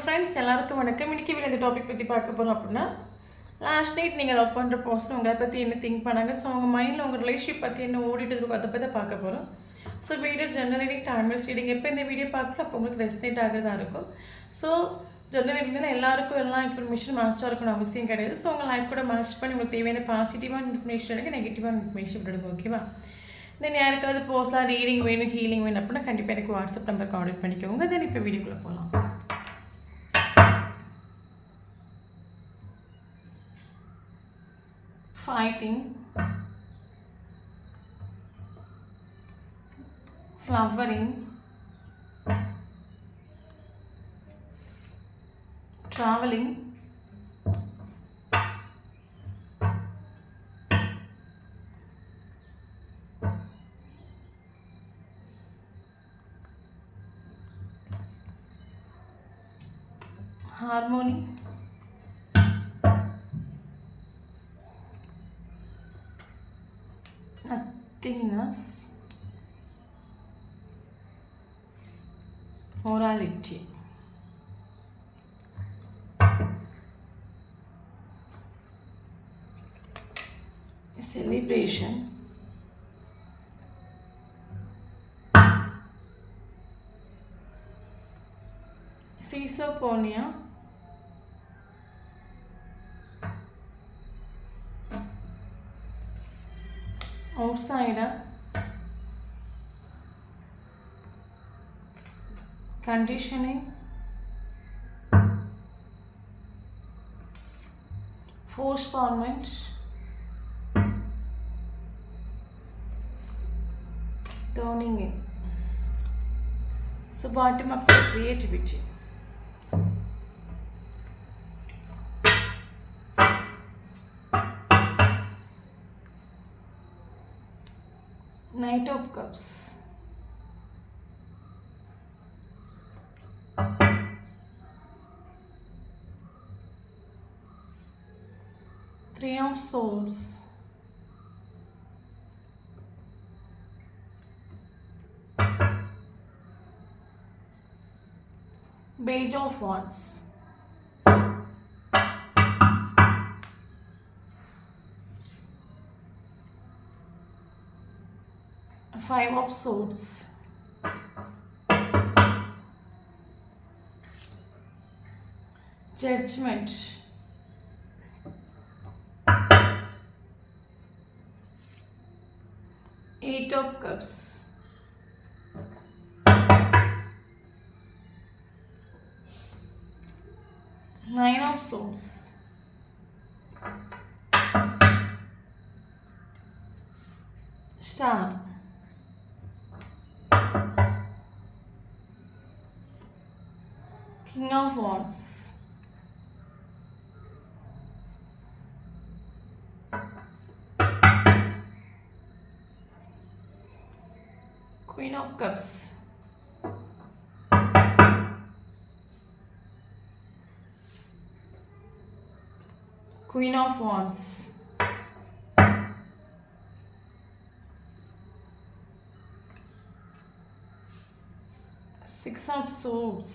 Friends எல்லாருக்கும் வணக்கம். இன்றைக்கி இந்த டாபிக் பற்றி பார்க்க போகிறோம் அப்படின்னா, லாஸ்ட் நைட் நீங்கள் லவ் பண்ணுற பர்சன் உங்களை பற்றி என்ன திங்க் பண்ணாங்க, ஸோ அவங்க மைண்டில் உங்கள் ரிலேஷன்ஷிப் பற்றி என்ன ஓடிட்டு இருக்கோ அதை பற்றி பார்க்க போகிறோம். So video generating timeless reading எப்போ இந்த வீடியோ பார்க்கணும் அப்போ உங்களுக்கு ரெஸ்னேட் ஆகிறதா இருக்கும். ஸோ ஜெனரேட்டிங்னா எல்லாருக்கும் எல்லா இன்ஃபர்மேஷன் மேட்சாக இருக்கணும் அவசியம் கிடையாது. ஸோ உங்கள் லைஃப் கூட மேட்ச் பண்ணி உங்களுக்கு தேவையான பாசிட்டிவான இன்ஃபர்மேஷன் எடுங்க, நெகட்டிவான இன்ஃபர்மேஷன் எடுங்க. ஓகேவா? தென் யாருக்காவது பர்சனலாக ரீடிங் வேணும், ஹீலிங் வேணும் அப்படின்னா கண்டிப்பாக எனக்கு வாட்ஸ்அப் நம்பர் கான்டாக்ட் பண்ணிக்கோங்க. தென் இப்போ வீடியோக்குள்ளே போகலாம். Fighting, flowering, traveling, harmony, nothingness, morality, celebration, schizophrenia, outsider, conditioning, postponement, turning in. So bottom up to creativity. Knight of Cups, Three of Swords, Page of Wands, Five of Swords, Judgment, Eight of Cups, Nine of Swords, Star, King of Wands, Queen of Cups, Queen of Wands, Six of Swords,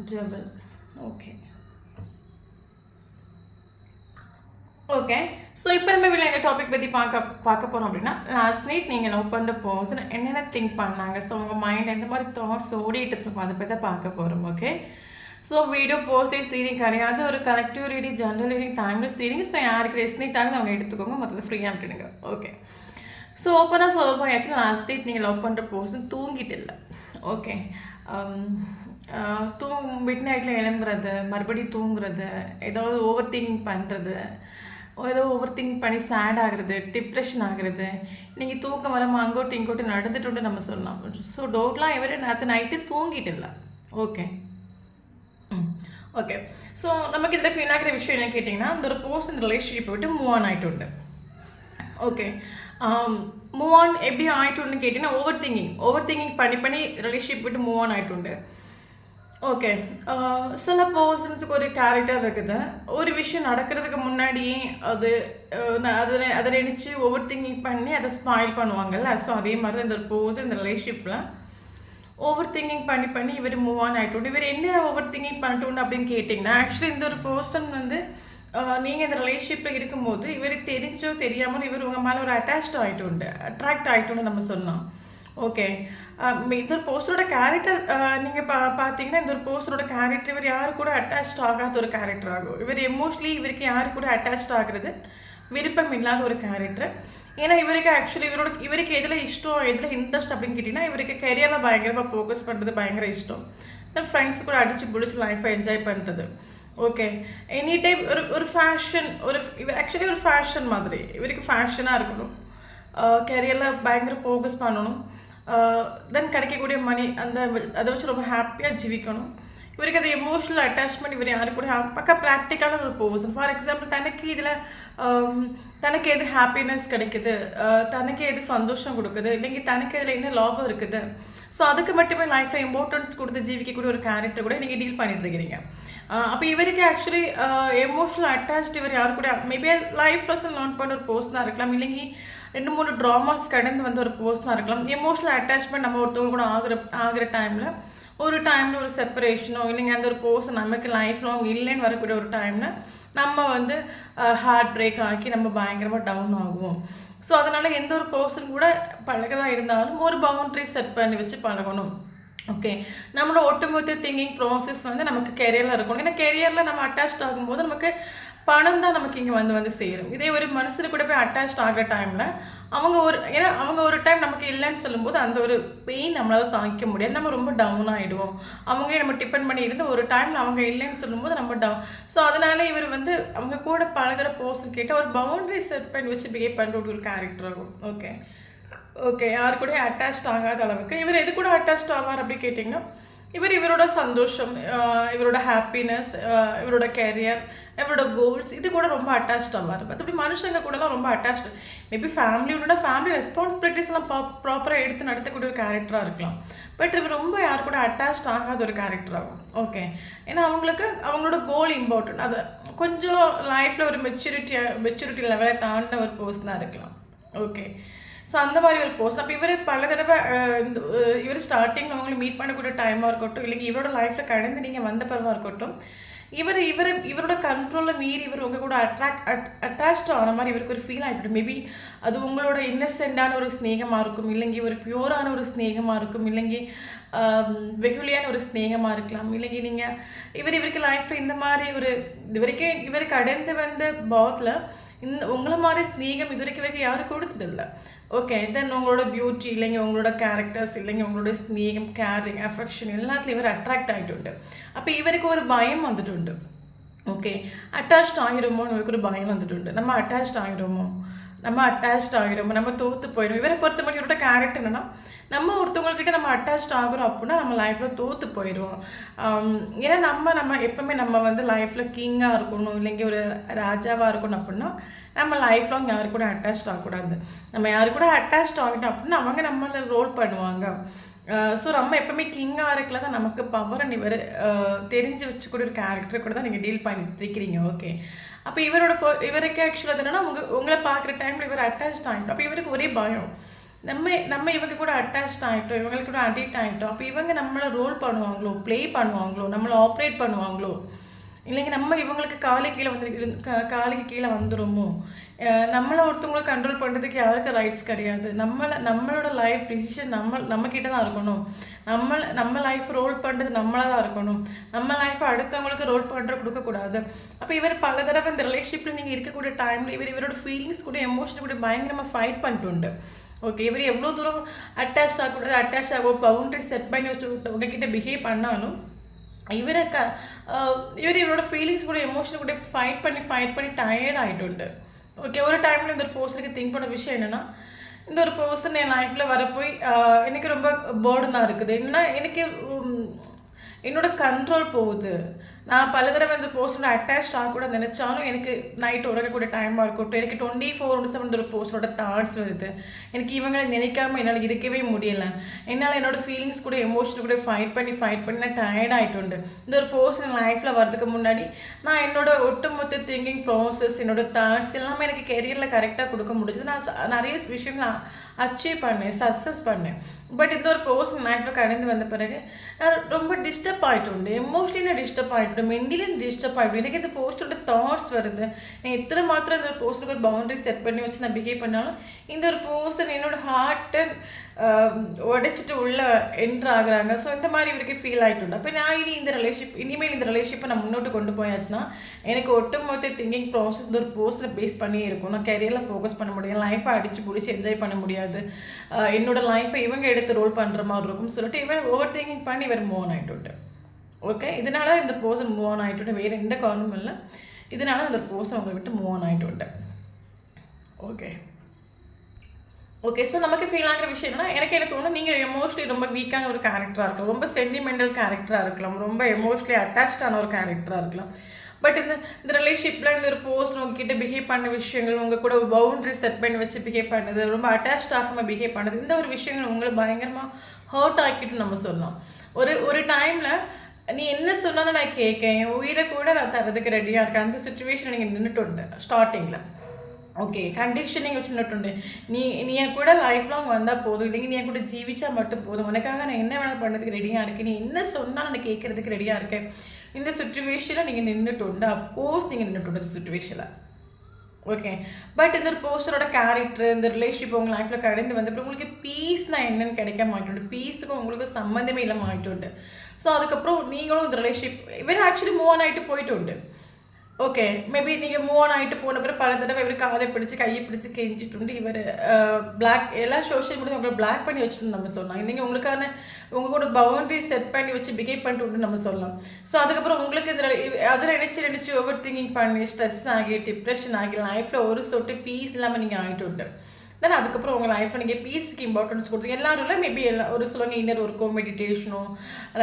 Devil. Okay so இப்போ நம்ம இந்த topic பற்றி பார்க்க போகிறோம் அப்படின்னா, last night நீங்கள் love பண்ணுற person என்னென்ன திங்க் பண்ணாங்க, ஸோ உங்கள் மைண்ட் எந்த மாதிரி தாட்ஸ் ஓடிட்டு இருக்கும் அதை பற்றி தான் பார்க்க போகிறோம். Okay so video postage reading கிடையாது, ஒரு collective reading, general reading, timeless reading. So யாருக்கு ரெஸ்னேட் ஆகுது அவங்க எடுத்துக்கோங்க, மற்றது ஃப்ரீயாக விட்டுடுங்க. ஓகே ஸோ ஓப்பனாக சொல்ல போயாச்சுன்னா, லாஸ்ட் நைட் நீங்கள் லவ் பண்ணுற பர்சன் தூங்கிட்டு இல்லை. ஓகே மிட் நைட்டில் எழும்புறது, மறுபடியும் தூங்குறது, ஏதாவது ஓவர் திங்கிங் பண்ணுறது, ஏதோ ஓவர் திங்க் பண்ணி சேட் ஆகுறது, டிப்ரெஷன் ஆகுறது, நீங்கள் தூக்கம் வராமல் அங்கோட்டு இங்கோட்டு நடந்துட்டு நம்ம சொல்லலாம். ஸோ டவுட்லாம் இவர் நேற்று நைட்டு தூங்கிட்டு இல்லை. ஓகே ஓகே ஸோ நமக்கு இதில் ஃபீல் ஆகிற விஷயம் என்ன கேட்டிங்கன்னா, அந்த ஒரு பர்சன் ரிலேஷன்ஷிப் விட்டு மூவ் ஆன் ஆகிட்டு. ஓகே மூவ் ஆன் எப்படி ஆகிட்டுன்னு கேட்டிங்கன்னா, ஓவர் திங்கிங் பண்ணி ரிலேஷன்ஷிப் விட்டு மூவ் ஆன் ஆகிட்டு. ஓகே. சில பெர்சன்ஸுக்கு ஒரு கேரக்டர் இருக்குது. ஒரு விஷயம் நடக்கிறதுக்கு முன்னாடியே அது அத நினைச்சு ஓவர் திங்கிங் பண்ணி அத ஸ்பாயில் பண்ணுவாங்கல்ல. ஸோ அதே மாரி தான் இந்த ஒரு பெர்சன் இந்த ரிலேஷன்ஷிப்ல ஓவர் திங்கிங் பண்ணி பண்ணி இவர் மூவ் ஆன் ஆயிட்டுண்டு. இவர் என்ன ஓவர் திங்கிங் பண்ணிட்டுண்டு அப்படின்னு கேட்டிங்கன்னா, ஆக்சுவலி இந்த ஒரு பெர்சன் வந்து நீங்க இந்த ரிலேஷன்ஷிப்ல இருக்கும்போது, இவருக்கு தெரிஞ்சோ தெரியாமலோ இவர் உங்க மேல ஒரு அட்டாச்ட் ஆயிட்டுண்டு. அட்ராக்ட் ஆயிட்டுன்னு நம்ம சொன்னோம். ஓகே. இந்த ஒரு பர்சனோட கேரக்டர் நீங்க பார்த்தீங்கன்னா, இந்த ஒரு பர்சனோட கேரக்டர் இவர் யாரு கூட அட்டாச்ட் ஆகாத ஒரு கேரக்டர் ஆகும். இவர் எமோஷனலி இவருக்கு யாரு கூட அட்டாச்ட் ஆகுறது விருப்பம் இல்லாத ஒரு கேரக்டர். ஏன்னா இவருக்கு ஆக்சுவலி இவருக்கு எதில் இஷ்டம், எதில் இன்ட்ரெஸ்ட் அப்படின்னு கேட்டிங்கன்னா, இவருக்கு கெரியரில் பயங்கரமாக ஃபோக்கஸ் பண்ணுறது பயங்கர இஷ்டம். ஃப்ரெண்ட்ஸ் கூட அடித்து பிடிச்சி லைஃப்பை என்ஜாய் பண்ணுறது. ஓகே. எனி டைம் ஒரு ஃபேஷன் ஆக்சுவலி ஒரு ஃபேஷன் மாதிரி. இவருக்கு ஃபேஷனாக இருக்கணும். கெரியரில் பயங்கர ஃபோக்கஸ் பண்ணணும். தென் கிடைக்கக்கூடிய மணி அதை வச்சு ரொம்ப ஹாப்பியாக ஜீவிக்கணும். இவருக்கு அது எமோஷனல் அட்டாச்மெண்ட் இவர் யாரு கூட பக்கா ப்ராக்டிக்கலான ஒரு பர்சன். ஃபார் எக்ஸாம்பிள் தனக்கு எது ஹாப்பினஸ் கிடைக்குது, தனக்கு எது சந்தோஷம் கொடுக்குது, இல்லைங்க தனக்கு இதில் என்ன லாபம் இருக்குது, ஸோ அதுக்கு மட்டுமே லைஃப்பில் இம்பார்ட்டன்ஸ் கொடுத்து ஜீவிக்கக்கூடிய ஒரு கேரக்டர் கூட நீங்கள் டீல் பண்ணிட்டு இருக்கிறீங்க. அப்போ இவருக்கு ஆக்சுவலி எமோஷனல் அட்டாச்ட் இவர் யாரு கூட மேபி லைஃப் லெசன் லேர்ன் பண்ண ஒரு பர்சனாக இருக்கலாம், இல்லைங்க 2-3 ட்ராமாஸ் கடந்து வந்து ஒரு பர்சனாக இருக்கலாம். எமோஷனல் அட்டாச்மெண்ட் நம்ம ஒருத்தவங்க கூட ஆகிற டைமில் ஒரு செப்பரேஷனோ இல்லைங்க அந்த ஒரு பர்சன் நமக்கு லைஃப் லாங் இல்லைன்னு வரக்கூடிய ஒரு டைமில் நம்ம வந்து ஹார்ட் பிரேக் ஆக்கி நம்ம பயங்கரமாக டவுன் ஆகுவோம். ஸோ அதனால் எந்த ஒரு பர்சன் கூட பழகதாக இருந்தாலும் ஒரு பவுண்ட்ரி செட் பண்ணி வச்சு பழகணும். ஓகே. நம்மளோட ஒட்டுமொத்த திங்கிங் ப்ராசஸ் வந்து நமக்கு கெரியரில் இருக்கணும். ஏன்னா கெரியரில் நம்ம அட்டாச்ட் ஆகும்போது நமக்கு பணம் தான் நமக்கு இங்கே வந்து சேரும். இதே ஒரு மனுஷனு கூட போய் அட்டாச்ட் ஆகிற டைமில் அவங்க ஒரு டைம் நமக்கு இல்லைன்னு சொல்லும்போது அந்த ஒரு பெயின் நம்மளால தாங்கிக்க முடியாது. நம்ம ரொம்ப டவுன் ஆகிடுவோம். அவங்களே நம்ம டிபெண்ட் பண்ணி இருந்து ஒரு டைமில் அவங்க இல்லைன்னு சொல்லும்போது நம்ம டவுன். ஸோ அதனால இவர் வந்து அவங்க கூட பழகிற பர்சன் கிட்ட ஒரு பவுண்டரி செட் பண்ணி வச்சு பிஹேவ் பண்ணுற ஒரு கேரக்டர் ஆகும். ஓகே. ஓகே. யாரு கூட அட்டாச்ட் ஆகாத அளவுக்கு இவர் எது கூட அட்டாச்ட் ஆவார் அப்படி கேட்டிங்கன்னா, இவரோட சந்தோஷம், இவரோட ஹாப்பினஸ், இவரோட கேரியர், இவரோட கோல்ஸ் இது கூட ரொம்ப அட்டாச்ட் ஆவார். மற்றபடி மனுஷங்க கூடலாம் ரொம்ப அட்டாச்டு. மேபி ஃபேமிலி ரெஸ்பான்சிபிலிட்டிஸ்லாம் ப்ராப்பராக எடுத்து நடத்தக்கூடிய ஒரு கேரக்டராக இருக்கலாம். பட் இவர் ரொம்ப யார் கூட அட்டாச்ட் ஆகாத ஒரு கேரக்டர் ஆகும். ஓகே. ஏன்னா அவங்களோட கோல் இம்பார்ட்டன்ட். அது கொஞ்சம் லைஃப்பில் ஒரு மெச்சூரிட்டி லெவலை தாண்டின ஒரு பர்சனாக இருக்கலாம். ஓகே. ஸோ அந்த மாதிரி ஒரு பர்சன். அப்போ இவர் பல தடவை இவர் ஸ்டார்டிங் அவங்களை மீட் பண்ணக்கூடிய டைமாக இருக்கட்டும், இல்லைங்க இவரோட லைஃப்பில் கடந்து நீங்கள் வந்த பிறவாக இருக்கட்டும், இவரோட கண்ட்ரோலில் மீறி இவர் உங்கள் கூட அட்டாச்ட் ஆன மாதிரி இவருக்கு ஒரு ஃபீல் ஆகிடும். மேபி அது உங்களோட இன்னசென்டான ஒரு ஸ்நேகமாக இருக்கும், இல்லைங்க ஒரு பியூரான ஒரு ஸ்நேகமாக இருக்கும், இல்லைங்க வெகுலியான ஒரு ஸ்நேகமாக இருக்கலாம், இல்லைங்க நீங்கள் இவருக்கு லைஃப்பில் இந்த மாதிரி இவர் கடந்து வந்த பாத்தில் உங்களை மாதிரி ஸ்நேகம் இதுவரைக்கும் யாரும் கொடுத்ததில்லை. ஓகே. தென் உங்களோட பியூட்டி, இல்லைங்க உங்களோட கேரக்டர்ஸ், இல்லைங்க உங்களோட ஸ்நேகம், கேரிங், அஃபெக்ஷன் எல்லாத்துலேயும் இவர் அட்ராக்ட் ஆகிட்டு. அப்போ இவருக்கு ஒரு பயம் வந்துட்டு. ஓகே. அட்டாச்ட் ஆகிடுமோன்னு இவருக்கு ஒரு பயம் வந்துட்டு. நம்ம அட்டாச்ட் ஆகிடுமோ, நம்ம தோற்று போயிடும். இவரை பொறுத்த மட்டும் இவரோட கேரக்டர் என்னன்னா, நம்ம ஒருத்தவங்கக்கிட்ட நம்ம அட்டாச்ட் ஆகிறோம் அப்படின்னா நம்ம லைஃப்பில் தோற்று போயிடுவோம். ஏன்னா நம்ம எப்பவுமே நம்ம வந்து லைஃப்பில் கிங்காக இருக்கணும், இல்லைங்க ஒரு ராஜாவாக இருக்கணும் அப்படின்னா நம்ம லைஃப் லாங் யாரு கூட அட்டாச்ட் ஆகக்கூடாது. நம்ம யாரு கூட அட்டாச்ட் ஆகிட்டோம் அப்படின்னா அவங்க நம்மளை ரோல் பண்ணுவாங்க. ஸோ நம்ம எப்பவுமே கிங்காக இருக்கல தான் நமக்கு பவர் இவர் தெரிஞ்சு வச்சுக்கூடிய ஒரு கேரக்டர் கூட தான் நீங்கள் டீல் பண்ணிட்டு இருக்கிறீங்க. ஓகே. அப்போ இவருக்கு ஆக்சுவலாக என்னன்னா உங்களை பார்க்குற டைமில் இவர் அட்டாச்ட் ஆகிட்டோம். அப்போ இவருக்கு ஒரே பயம், நம்ம இவங்க கூட அட்டாச்ட் ஆகிட்டோம், இவங்களுக்கு கூட அடிக்ட் ஆகிட்டோம், அப்போ இவங்க நம்மளை ரோல் பண்ணுவாங்களோ, ப்ளே பண்ணுவாங்களோ, நம்மளை ஆப்ரேட் பண்ணுவாங்களோ, இல்லைங்க நம்ம இவங்களுக்கு காலுக்கு கீழே வந்துடுமோ, நம்மளை ஒருத்தவங்களை கண்ட்ரோல் பண்ணுறதுக்கு யாருக்கு ரைட்ஸ் கிடையாது. நம்மளோட லைஃப் டிசிஷன் நம்மக்கிட்ட தான் இருக்கணும். நம்ம லைஃப் ரோல் பண்ணுறது நம்மளாக தான் இருக்கணும். நம்ம லைஃப்பை அடுத்தவங்களுக்கு ரோல் பண்ணுற கொடுக்கக்கூடாது. அப்போ இவர் பல தடவை இந்த ரிலேஷன்ஷிப்பில் நீங்கள் இருக்கக்கூடிய டைமில் இவரோட ஃபீலிங்ஸ் கூட எமோஷன் கூட பயங்கரமாக ஃபைட் பண்ணிட்டு. ஓகே. இவர் எவ்வளோ தூரம் அட்டாச் ஆகும் பவுண்ட்ரி செட் பண்ணி வச்சு உங்ககிட்ட பிஹேவ் பண்ணாலும் இவரோட ஃபீலிங்ஸ் கூட எமோஷன் கூட ஃபைட் பண்ணி டயர்ட் ஆகிட்டு. ஓகே. ஒரு டைமில் இந்த ஒரு பர்சனுக்கு திங்க் பண்ண விஷயம் என்னென்னா, இந்த ஒரு பர்சன் என் லைஃப்பில் வரப்போய் எனக்கு ரொம்ப பேர்டனாக இருக்குது. என்னென்னா எனக்கு என்னோட கண்ட்ரோல் போகுது. நான் பல தடவை அந்த போஸ்டோட அட்டாச் ஆகக்கூட நினச்சாலும் எனக்கு நைட் உறங்கக்கூடிய டைமாக இருக்கட்டும், எனக்கு 24/7 ஒரு போஸ்டோட தாட்ஸ் வருது. எனக்கு இவங்களை நினைக்காமல் என்னால் இருக்கவே முடியலை. என்னால் என்னோடய ஃபீலிங்ஸ் கூட எமோஷன் கூட ஃபைட் பண்ணி நான் டயர்ட் ஆகிட்டு. இந்த ஒரு போஸ்ட் என் லைஃப்பில் வரதுக்கு முன்னாடி நான் என்னோடய ஒட்டுமொத்த திங்கிங் ப்ராசஸ், என்னோடய தாட்ஸ் எல்லாமே எனக்கு கெரியரில் கரெக்டாக கொடுக்க முடியுது. நான் நிறைய விஷயங்கள் அச்சீவ் பண்ணேன், சக்ஸஸ் பண்ணேன். பட் இந்த ஒரு போஸ்ட் லைஃப்பில் கடந்து வந்த பிறகு நான் ரொம்ப டிஸ்டர்ப் ஆகிட்டு, எமோஷனலி நான் டிஸ்டர்ப் ஆகிட்டு, மென்டலி டிஸ்டர்ப் ஆகிட்டு. எனக்கு இந்த போஸ்ட்டோட தாட்ஸ் வருது. நான் எத்தனை மாத்திரம் இந்த ஒரு போஸ்ட்டுக்கு ஒரு பவுண்டரி செட் பண்ணி வச்சு நான் பிஹேவ் பண்ணாலும் இந்த ஒரு பர்சன் என்னோட ஹார்ட்டை உடைச்சிட்டு உள்ளே என்ட்ரு ஆகுறாங்க. ஸோ இந்த மாதிரி இவருக்கு ஃபீல் ஆகிட்டு. அப்போ நான் இனிமேல் இந்த ரிலேஷன்ஷிப்பை நான் முன்னோட்டு கொண்டு போயாச்சுன்னா எனக்கு ஒட்டுமொத்த திங்கிங் ப்ராசஸ் இந்த ஒரு போஸ்ட்டில் பேஸ் பண்ணி இருக்கும். நான் கெரியரில் ஃபோக்கஸ் பண்ண முடியும், லைஃப்பை அடித்து பிடிச்சி என்ஜாய் பண்ண முடியாது, என்னோட லைஃப்பை இவங்க எடுத்து ரோல் பண்ணுற மாதிரி இருக்கும்னு சொல்லிட்டு இவர் ஓவர் திங்கிங் பண்ணி இவர் மூவ் ஆன் ஆகிட்டு. ஓகே, இதனால இந்த பர்சன் மூவ் ஆன் ஆகிட்டு, வேறு எந்த காரணமும் இல்லை. இதனால அந்த பர்சன் உங்களை விட்டு மூவ் ஆன் ஆகிட்டு. ஓகே, ஸோ நமக்கு ஃபீல் ஆகிற விஷயம் என்னன்னா, எனக்கு என்ன தோணும், நீங்கள் எமோஷ்னலி ரொம்ப வீக்கான ஒரு கேரக்டராக இருக்கலாம், ரொம்ப சென்டிமெண்டல் கேரக்டராக இருக்கலாம், ரொம்ப எமோஷ்னலி அட்டாச்சான ஒரு கேரக்டராக இருக்கலாம். பட் இந்த ரிலேஷன்ஷிப்பில் இந்த ஒரு பர்சன் உங்ககிட்ட பிஹேவ் பண்ண விஷயங்கள், உங்கள் கூட ஒரு பவுண்டரி செட் பண்ணி வச்சு பிஹேவ் பண்ணுது, ரொம்ப அட்டாச்ட் ஆகாமல் பிஹேவ் பண்ணுது, இந்த ஒரு விஷயங்கள் உங்களை பயங்கரமாக ஹர்ட் ஆக்கிட்டு நம்ம சொல்லலாம். ஒரு டைமில் நீ என்ன சொன்னாலும் நான் கேட்கேன், என் உயிரை கூட நான் தரதுக்கு ரெடியாக இருக்கேன், அந்த சுச்சுவேஷன் நீங்கள் நின்றுட்டு ஸ்டார்டிங்கில். ஓகே, கண்டிஷனிங் வச்சு நின்றுட்டு நீ என் கூட லைஃப் லாங் வந்தால் போதும், இல்லைங்க நீ என் கூட ஜீவிச்சா மட்டும் போதும், உனக்காக நான் என்ன வேணாலும் பண்ணுறதுக்கு ரெடியாக இருக்கேன், நீ என்ன சொன்னால் நான் கேட்குறதுக்கு ரெடியாக இருக்கேன். இந்த சுச்சுவேஷனில் நீங்கள் நின்றுட்டு அப்கோர்ஸ் நீங்கள் நின்றுட்டு இந்த சுச்சுவேஷனில். ஓகே, பட் இந்த ஒரு போஸ்டரோட கேரக்டர், இந்த ரிலேஷன்ஷிப் உங்கள் லைஃப்பில் கடந்து வந்தப்போ உங்களுக்கு பீஸ்னா என்னன்னு கிடைக்க மாட்டேன், பீஸுக்கும் உங்களுக்கு சம்மந்தமே இல்லை மாட்டேன். ஸோ அதுக்கப்புறம் நீங்களும் இந்த ரிலேஷன்ஷிப் இவர் ஆக்சுவலி மூவ் ஆன் ஆகிட்டு போயிட்டு. ஓகே, மேபி நீங்கள் மூவ் ஆன் ஆகிட்டு போன பிறகு பல தடவை இவர் காதை பிடிச்சி கையை பிடிச்சி கெஞ்சிட்டு இவர் பிளாக் எல்லா சோஷியல் மீடியா உங்களை பிளாக் பண்ணி வச்சுட்டு நம்ம சொல்லலாம். நீங்கள் உங்களுக்கான உங்கள் கூட பவுண்டரி செட் பண்ணி வச்சு பிஹேவ் பண்ணிட்டு நம்ம சொல்லலாம். ஸோ அதுக்கப்புறம் உங்களுக்கு இந்த அதில் நினச்சி ஓவர் திங்கிங் பண்ணி ஸ்ட்ரெஸ் ஆகி டிப்ரெஷன் ஆகி லைஃப்பில் ஒரு சொட்டு பீஸ் இல்லாமல் நீங்கள் ஆகிட்டு. தென் அதுக்கப்புறம் உங்கள் லைஃப்பில் நீங்கள் பீஸுக்கு இம்பார்ட்டன்ஸ் கொடுத்து எல்லாரும் மேபி ஒரு சிலவங்க இன்னர் ஒர்க்கோ மெடிடேஷனோ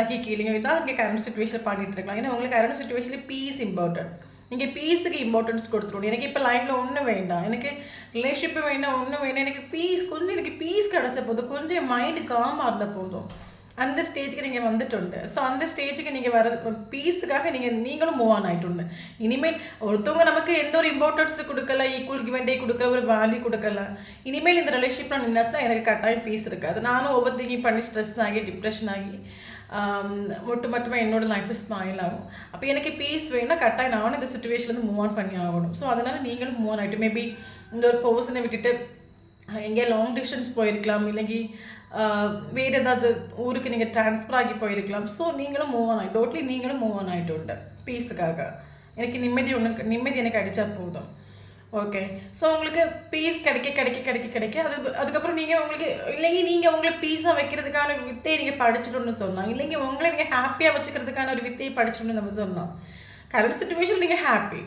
லக்கி கீலிங்கோ இதான் நீங்கள் கரண்ட் சுச்சுவேஷனில் பண்ணிட்டு இருக்கலாம். ஏன்னா உங்களுக்கு கரண்ட் சுச்சுவேஷனில் பீஸ் இம்பார்ட்டன்ட். நீங்கள் பீஸுக்கு இம்பார்ட்டன்ஸ் கொடுத்துருவோம். எனக்கு இப்போ லைஃப்பில் ஒன்றும் வேண்டாம், எனக்கு ரிலேஷன்ஷிப்பு வேண்டாம், ஒன்றும் வேண்டாம், எனக்கு எனக்கு பீஸ் கிடச்ச போதும், கொஞ்சம் என் மைண்டு காமாக இருந்தால் போதும். அந்த ஸ்டேஜுக்கு நீங்கள் வந்துட்டு. ஸோ அந்த ஸ்டேஜுக்கு நீங்கள் வர பீஸுக்காக நீங்களும் மூவ் ஆன் ஆகிட்டு. இனிமேல் ஒருத்தவங்க நமக்கு எந்த ஒரு இம்பார்ட்டன்ஸ் கொடுக்கல, ஈக்குவல் கிவெண்டே கொடுக்கல, ஒரு வேல்யூ கொடுக்கல. இனிமேல் இந்த ரிலேஷன்ஷிப்பில் நின்னாச்சுன்னா எனக்கு கட்டாயம் பீஸ் இருக்காது. நானும் ஓவர் திங்கிங் பண்ணி ஸ்ட்ரெஸ் ஆகி டிப்ரெஷன் ஆகி மட்டுமே என்னோட லைஃப் ஸ்மைல் ஆகும். அப்போ எனக்கு பீஸ் வேணும்னா கட்டாயம் நானும் இந்த சுச்சுவேஷன்லேருந்து மூவ் ஆன் பண்ணி ஆகணும். ஸோ அதனால் நீங்களும் மூவ் ஆன் ஆகிட்டு மேபி இந்த ஒரு பர்சனை விட்டுட்டு எங்கேயா லாங் டிஸ்டன்ஸ் போயிருக்கலாம், இல்லைங்கி வேறு ஏதாவது ஊருக்கு நீங்கள் ட்ரான்ஸ்ஃபர் ஆகி போயிருக்கலாம். ஸோ நீங்களும் மூவ் ஆன் டோட்லி நீங்களும் மூவ் ஆன் ஆகிட்டு பீஸுக்காக. எனக்கு நிம்மதி எனக்கு அடித்தா போதும். ஓகே, ஸோ உங்களுக்கு பீஸ் கிடைக்க அதுக்கப்புறம் நீங்கள் உங்களுக்கு இல்லைங்க நீங்கள் உங்களை பீஸாக வைக்கிறதுக்கான வித்தையை நீங்கள் படிச்சுட்டோன்னு சொன்னோம், இல்லைங்க உங்களை நீங்கள் ஹாப்பியாக வச்சுக்கிறதுக்கான ஒரு வித்தையை படிச்சுட்டோன்னு நம்ம சொன்னோம். கரண்ட் சுச்சுவேஷன் நீங்கள் ஹாப்பி,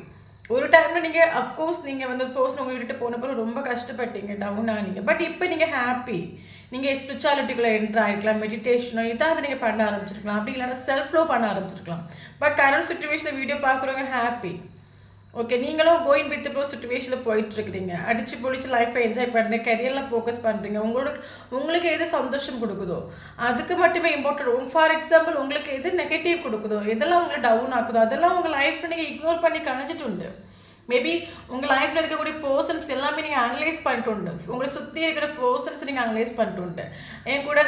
ஒரு டைமில் நீங்கள் அஃப்கோர்ஸ் நீங்கள் வந்து பர்சன் உங்களை விட்டுட்டு போனப்போ ரொம்ப கஷ்டப்பட்டீங்க, டவுன் ஆனீங்க. பட் இப்போ நீங்கள் ஹாப்பி, நீங்கள் ஸ்பிரிச்சுவாலிட்டிக்குள்ளே என்ட்ரு ஆகிருக்கலாம், மெடிடேஷனோ இதாவது நீங்கள் பண்ண ஆரம்பிச்சிருக்கலாம், அப்படி இல்லைன்னா செல்ஃப் லோ பண்ண ஆரம்பிச்சிருக்கலாம். பட் கரண்ட் சுச்சுவேஷனில் வீடியோ பார்க்குறவங்க ஹாப்பி. ஓகே, நீங்களும் கோயிங் வித் ப்ரோ சுச்சுவேஷனில் போயிட்டுருக்கிறீங்க, அடித்து பொழிச்சு லைஃப்பை என்ஜாய் பண்ணுறீங்க, கெரியரில் ஃபோக்கஸ் பண்ணுறீங்க. உங்களுக்கு எது சந்தோஷம் கொடுக்குதோ அதுக்கு மட்டுமே இம்பார்ட்டன்ட். ஃபார் எக்ஸாம்பிள் உங்களுக்கு எது நெகட்டிவ் கொடுக்குதோ, எதெல்லாம் உங்களை டவுன் ஆக்குதோ அதெல்லாம் உங்கள் லைஃப்பில் நீங்கள் இக்னோர் பண்ணி கணிச்சிட்டு. மேபி உங்கள் லைஃப்பில் இருக்கக்கூடிய பர்சன்ஸ் எல்லாமே நீங்கள் அனலைஸ் பண்ணிட்டு, உங்களை சுற்றி இருக்கிற பர்சன்ஸ் நீங்கள் அனலைஸ் பண்ணிட்டு, என் கூட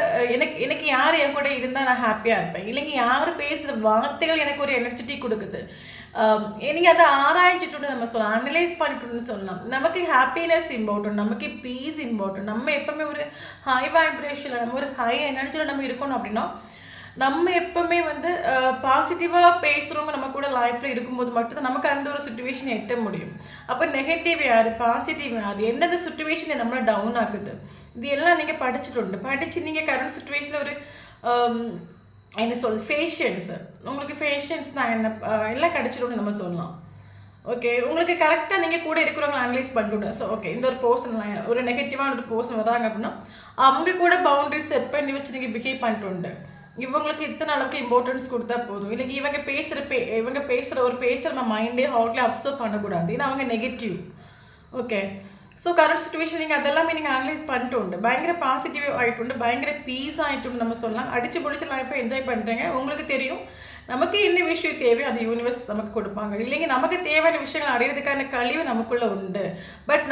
எனக்கு யார் என் கூட இருந்தால் நான் ஹாப்பியாக இருப்பேன், இல்லைங்க யார் பேசுகிற வார்த்தைகள் எனக்கு ஒரு எனர்ஜெட்டிக் கொடுக்குது, நீங்கள் அதை ஆராய்ச்சிட்டு நம்ம சொல்லலாம், அனலைஸ் பண்ணிட்டுன்னு சொல்லலாம். நமக்கு ஹாப்பினஸ் இம்பார்ட்டன்ட், நமக்கு பீஸ் இம்பார்ட்டன்ட். நம்ம எப்போவுமே ஒரு ஹை வைப்ரேஷனில் நம்ம ஒரு ஹை எனர்ஜியில் நம்ம இருக்கணும். அப்படின்னா நம்ம எப்போவுமே வந்து பாசிட்டிவாக பேசுகிறவங்க நம்ம கூட லைஃப்பில் இருக்கும்போது மட்டும்தான் நமக்கு அந்த ஒரு சுச்சுவேஷனை எட்ட முடியும். அப்போ நெகட்டிவ் யார், பாசிட்டிவ் யார், எந்தெந்த சுச்சுவேஷனை நம்மளை டவுன் ஆகுது, இது எல்லாம் நீங்கள் படித்து நீங்கள் கரண்ட் சுச்சுவேஷனில் ஒரு என்ன சொல்கிறது ஃபேஷியன்ஸ், உங்களுக்கு ஃபேஷியன்ஸ் தான் என்ன எல்லாம் கிடச்சிடும்னு நம்ம சொல்லலாம். ஓகே, உங்களுக்கு கரெக்டாக நீங்கள் கூட இருக்கிறவங்க அனலைஸ் பண்ணிவிடுங்க. ஸோ ஓகே, இந்த ஒரு பர்சன் ஒரு நெகட்டிவான ஒரு பர்சன் வராங்க அப்படின்னா அவங்க கூட பவுண்டரி செட் பண்ணி வச்சு நீங்கள் பிஹேவ் பண்ணிட்டு. இவங்களுக்கு இத்தனை அளவுக்கு இம்பார்ட்டன்ஸ் கொடுத்தா போதும், இல்லைங்க இவங்க பேசுகிற ஒரு பேச்சை நம்ம மைண்டே ஹார்ட்லேயே அப்சர்வ் பண்ணக்கூடாது, ஏன்னா அவங்க negative. Okay, so current situation நீங்கள் அதெல்லாமே நீங்கள் அனலைஸ் பண்ணிட்டு உண்டு, பயங்கர பாசிட்டிவ் ஆகிட்டு உண்டு, பயங்கர பீஸ் ஆகிட்டு நம்ம சொல்லலாம். அடித்து பிடிச்ச லைஃப்பை என்ஜாய் பண்ணுறேங்க. உங்களுக்கு தெரியும் நமக்கு என்ன விஷயம் தேவையோ அது யூனிவர்ஸ் நமக்கு கொடுப்பாங்க, இல்லைங்க நமக்கு தேவையான விஷயங்கள் அடையிறதுக்கான கழிவு நமக்குள்ளே உண்டு. பட்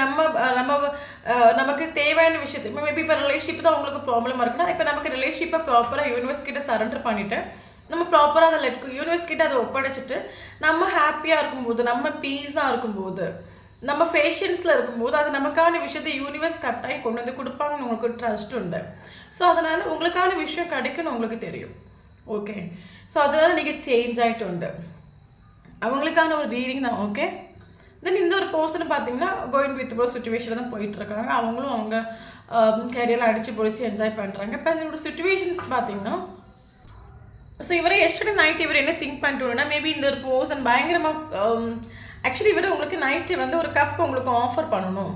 நமக்கு தேவையான விஷயத்தை மேபி இப்போ ரிலேஷன்ஷிப் தான் உங்களுக்கு ப்ராப்ளமாக இருக்குன்னா, இப்போ நமக்கு ரிலேஷன்ஷிப்பை ப்ராப்பராக யூனிவர்ஸ் கிட்ட சரண்டர் பண்ணிவிட்டு நம்ம ப்ராப்பராக அதை யூனிவர்ஸ் கிட்ட அதை ஒப்படைச்சிட்டு நம்ம ஹாப்பியாக இருக்கும்போது, நம்ம பீஸாக இருக்கும்போது, நம்ம ஃபேஷன்ஸில் இருக்கும்போது அது நமக்கான விஷயத்தை யூனிவர்ஸ் கட்டாயம் கொண்டு வந்து கொடுப்பாங்கன்னு உங்களுக்கு ட்ரஸ்ட் உண்டு. ஸோ அதனால் உங்களுக்கான விஷயம் கிடைக்குன்னு உங்களுக்கு தெரியும். ஓகே, ஸோ அதனால் நீங்கள் சேஞ்ச் ஆகிட்டு உண்டு, அவங்களுக்கான ஒரு ரீடிங் தான். ஓகே, தென் இந்த ஒரு பர்சன் பார்த்தீங்கன்னா கோயிங் வித் ப்ரோ சுச்சுவேஷனில் தான் போயிட்டுருக்காங்க. அவங்களும் அவங்க கேரியரில் அடித்து பொழிச்சு என்ஜாய் பண்ணுறாங்க. இப்போ இதோட சுச்சுவேஷன்ஸ் பார்த்தீங்கன்னா, ஸோ இவரே எஸ்டர்டே நைட் இவர் என்ன திங்க் பண்ணிட்டு மேபி இந்த ஒரு பர்சன் பயங்கரமாக ஆக்சுவலி இவர் உங்களுக்கு நைட்டு வந்து ஒரு கப் உங்களுக்கு ஆஃபர் பண்ணணும்,